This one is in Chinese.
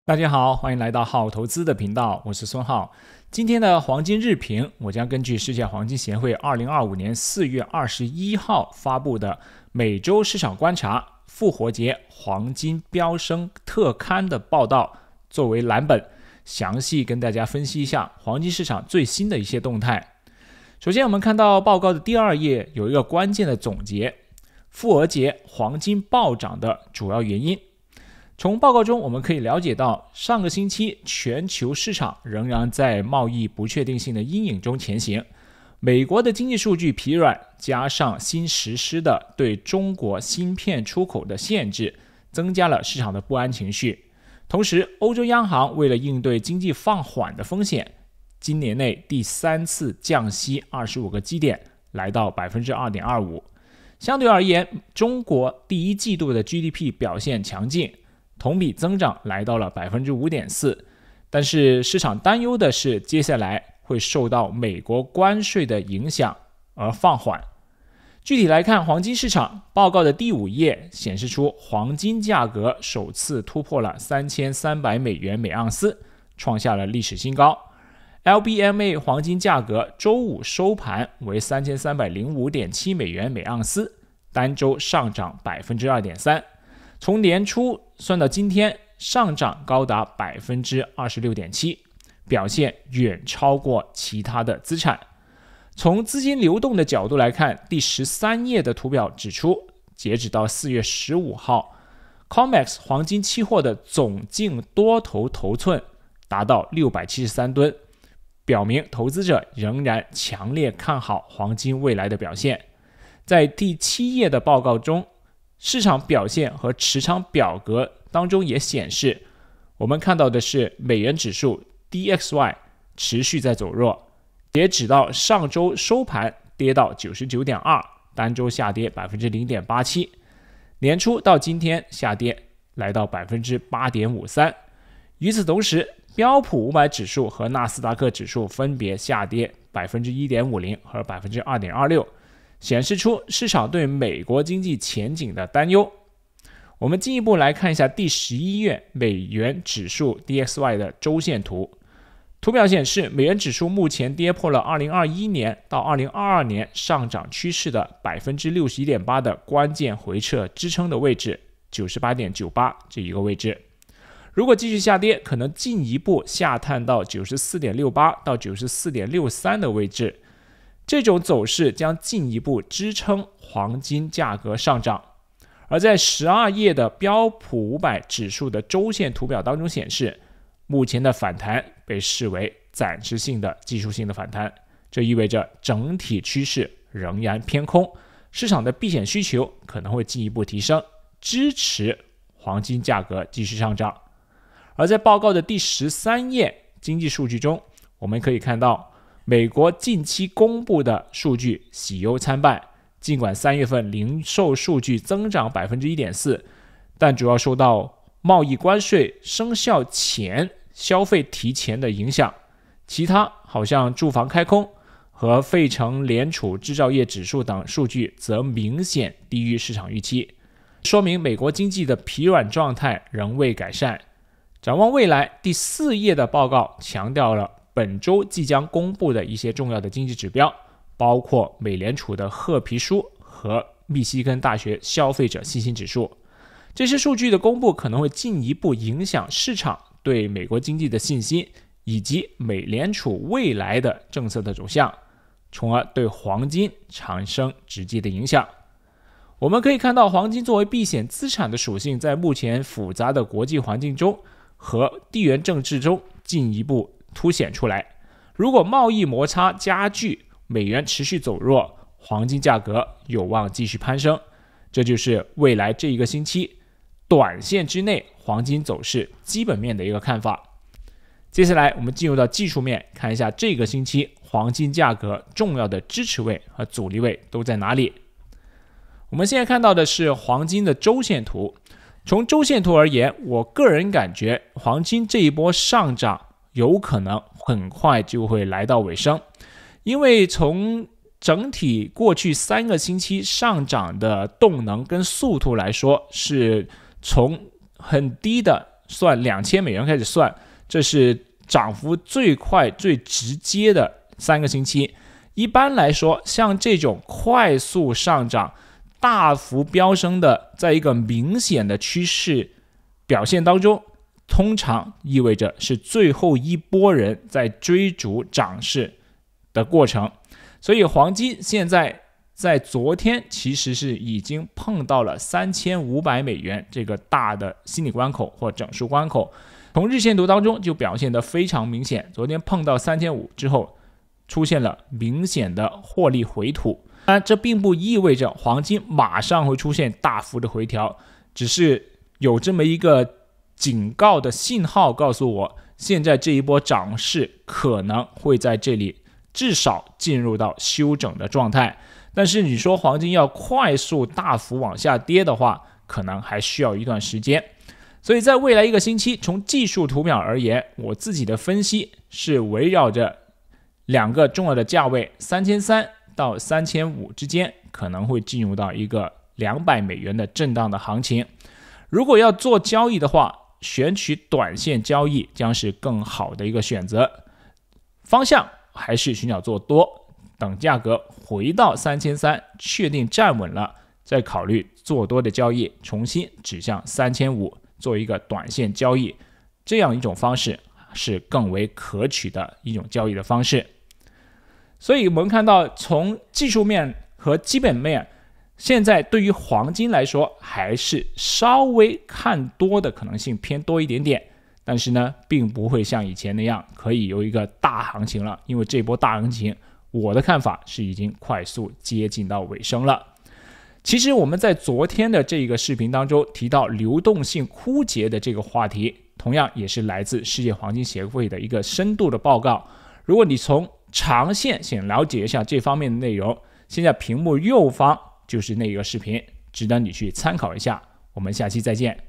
大家好，欢迎来到浩投资的频道，我是孙浩。今天的黄金日评，我将根据世界黄金协会2025年4月21号发布的每周市场观察复活节黄金飙升特刊的报道作为蓝本，详细跟大家分析一下黄金市场最新的一些动态。首先我们看到报告的第2页有一个关键的总结，复活节黄金暴涨的主要原因。从报告中我们可以了解到，上个星期全球市场仍然在贸易不确定性的阴影中前行，美国的经济数据疲软，加上新实施的对中国芯片出口的限制，增加了市场的不安情绪。同时，欧洲央行为了应对经济放缓的风险，今年内第3次降息25个基点，来到 2.25%。 相对而言，中国第一季度的 GDP 表现强劲，同比增长来到了 5.4%， 但是市场担忧的是接下来会受到美国关税的影响而放缓。具体来看黄金市场，报告的第5页显示出黄金价格首次突破了3300美元每盎司，创下了历史新高。 LBMA 黄金价格周五收盘为 3305.7 美元每盎司，单周上涨 2.3%，从年初算到今天，上涨高达 26.7%， 表现远超过其他的资产。从资金流动的角度来看，第13页的图表指出，截止到4月15号 COMEX 黄金期货的总净多头头寸达到673吨，表明投资者仍然强烈看好黄金未来的表现。在第7页的报告中，市场表现和持仓表格当中也显示，我们看到的是美元指数 DXY 持续在走弱，截止到上周收盘跌到 99.2， 单周下跌 0.87%， 年初到今天下跌来到 8.53%。 与此同时，标普500指数和纳斯达克指数分别下跌 1.50% 和 2.26%，显示出市场对美国经济前景的担忧。我们进一步来看一下第11页美元指数 DXY 的周线图。图表显示，美元指数目前跌破了2021年到2022年上涨趋势的 61.8% 的关键回撤支撑的位置 98.98 这一个位置。如果继续下跌，可能进一步下探到 94.68 到 94.63 的位置。这种走势将进一步支撑黄金价格上涨。而在12页的标普500指数的周线图表当中显示，目前的反弹被视为暂时性的技术性的反弹，这意味着整体趋势仍然偏空，市场的避险需求可能会进一步提升，支持黄金价格继续上涨。而在报告的第13页经济数据中，我们可以看到美国近期公布的数据喜忧参半，尽管3月份零售数据增长 1.4%， 但主要受到贸易关税生效前消费提前的影响，其他好像住房开工和费城联储制造业指数等数据则明显低于市场预期，说明美国经济的疲软状态仍未改善。展望未来，第4页的报告强调了本周即将公布的一些重要的经济指标，包括美联储的褐皮书和密西根大学消费者信心指数。这些数据的公布可能会进一步影响市场对美国经济的信心，以及美联储未来的政策的走向，从而对黄金产生直接的影响。我们可以看到，黄金作为避险资产的属性在目前复杂的国际环境中和地缘政治中进一步凸显出来。如果贸易摩擦加剧，美元持续走弱，黄金价格有望继续攀升，这就是未来这一个星期短线之内黄金走势基本面的一个看法。接下来我们进入到技术面，看一下这个星期黄金价格重要的支持位和阻力位都在哪里。我们现在看到的是黄金的周线图。从周线图而言，我个人感觉黄金这一波上涨有可能很快就会来到尾声，因为从整体过去3个星期上涨的动能跟速度来说，是从很低的算$2000开始算，这是涨幅最快最直接的3个星期。一般来说，像这种快速上涨、大幅飙升的，在一个明显的趋势表现当中，通常意味着是最后一波人在追逐涨势的过程。所以黄金现在在昨天其实是已经碰到了$3500这个大的心理关口或整数关口，从日线图当中就表现得非常明显。昨天碰到$3500之后，出现了明显的获利回吐。当然，这并不意味着黄金马上会出现大幅的回调，只是有这么一个警告的信号告诉我，现在这一波涨势可能会在这里至少进入到休整的状态。但是你说黄金要快速大幅往下跌的话，可能还需要一段时间。所以在未来一个星期，从技术图表而言，我自己的分析是围绕着2个重要的价位3300到3500之间，可能会进入到一个$200的震荡的行情。如果要做交易的话，选取短线交易将是更好的一个选择，方向还是寻找做多，等价格回到3300确定站稳了，再考虑做多的交易，重新指向3500做一个短线交易，这样一种方式是更为可取的一种交易的方式。所以我们看到，从技术面和基本面，现在对于黄金来说还是稍微看多的可能性偏多一点点，但是呢，并不会像以前那样可以有一个大行情了，因为这波大行情我的看法是已经快速接近到尾声了。其实我们在昨天的这个视频当中提到流动性枯竭的这个话题，同样也是来自世界黄金协会的一个深度的报告。如果你从长线想了解一下这方面的内容，现在屏幕右方就是那个视频，值得你去参考一下。我们下期再见。